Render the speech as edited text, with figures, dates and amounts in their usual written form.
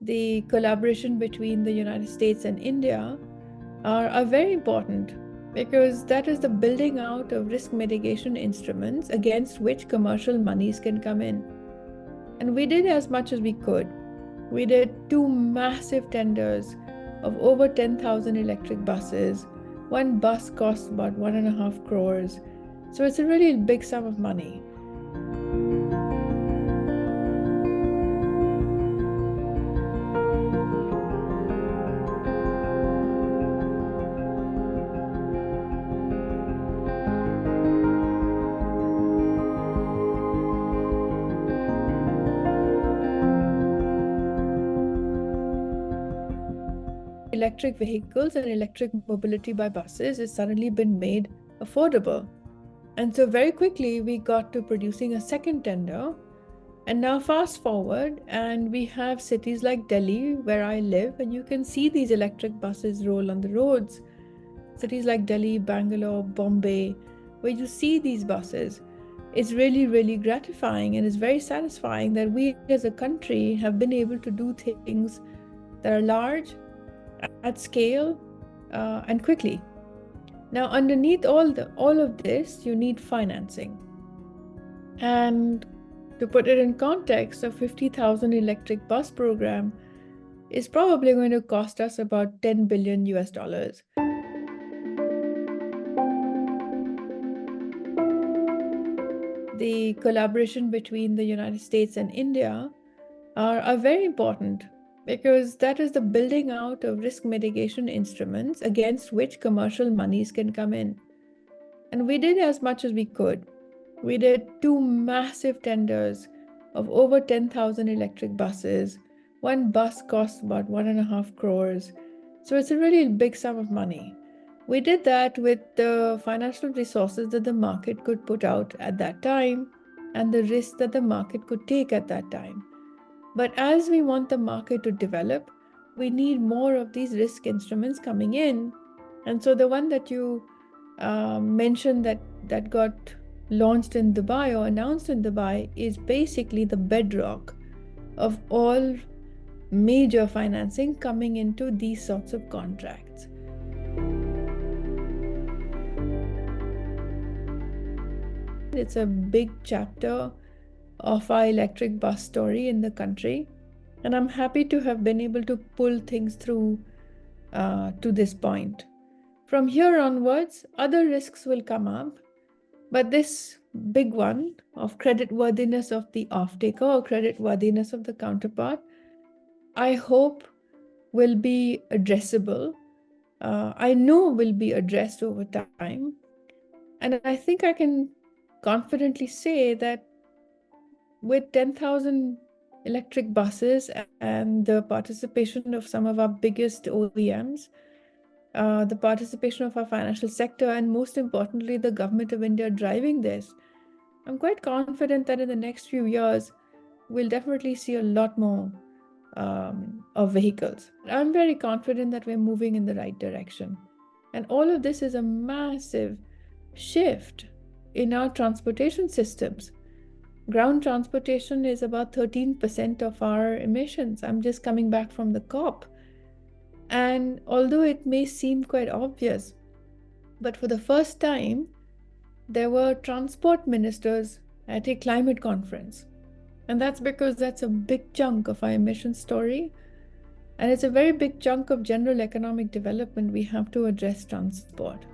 the collaboration between the United States and India are very important because that is the building out of risk mitigation instruments against which commercial monies can come in. And we did as much as we could. We did two massive tenders of over 10,000 electric buses. One bus costs about 1.5 crores. So it's a really big sum of money. Electric vehicles and electric mobility by buses has suddenly been made affordable. And so very quickly we got to producing a second tender. And now fast forward and we have cities like Delhi, where I live, and you can see these electric buses roll on the roads. Cities like Delhi, Bangalore, Bombay, where you see these buses. It's really, really gratifying and it's very satisfying that we as a country have been able to do things that are large, at scale, and quickly. Now, underneath all of this, you need financing. And to put it in context, a 50,000 electric bus program is probably going to cost us about $10 billion US. The collaboration between the United States and India are very important because that is the building out of risk mitigation instruments against which commercial monies can come in. And we did as much as we could. We did two massive tenders of over 10,000 electric buses. One bus costs about 1.5 crores. So it's a really big sum of money. We did that with the financial resources that the market could put out at that time and the risk that the market could take at that time. But as we want the market to develop, we need more of these risk instruments coming in. And so the one that you mentioned that got launched in Dubai or announced in Dubai is basically the bedrock of all major financing coming into these sorts of contracts. It's a big chapter of our electric bus story in the country, and I'm happy to have been able to pull things through to this point. From here onwards, other risks will come up, but this big one of creditworthiness of the off-taker or creditworthiness of the counterpart, I hope will be addressable. I know will be addressed over time, and I think I can confidently say that with 10,000 electric buses and the participation of some of our biggest OEMs, the participation of our financial sector, and most importantly, the government of India driving this, I'm quite confident that in the next few years, we'll definitely see a lot more of vehicles. I'm very confident that we're moving in the right direction. And all of this is a massive shift in our transportation systems. Ground transportation is about 13% of our emissions. I'm just coming back from the COP. And although it may seem quite obvious, but for the first time, there were transport ministers at a climate conference. And that's because that's a big chunk of our emission story. And it's a very big chunk of general economic development. We have to address transport.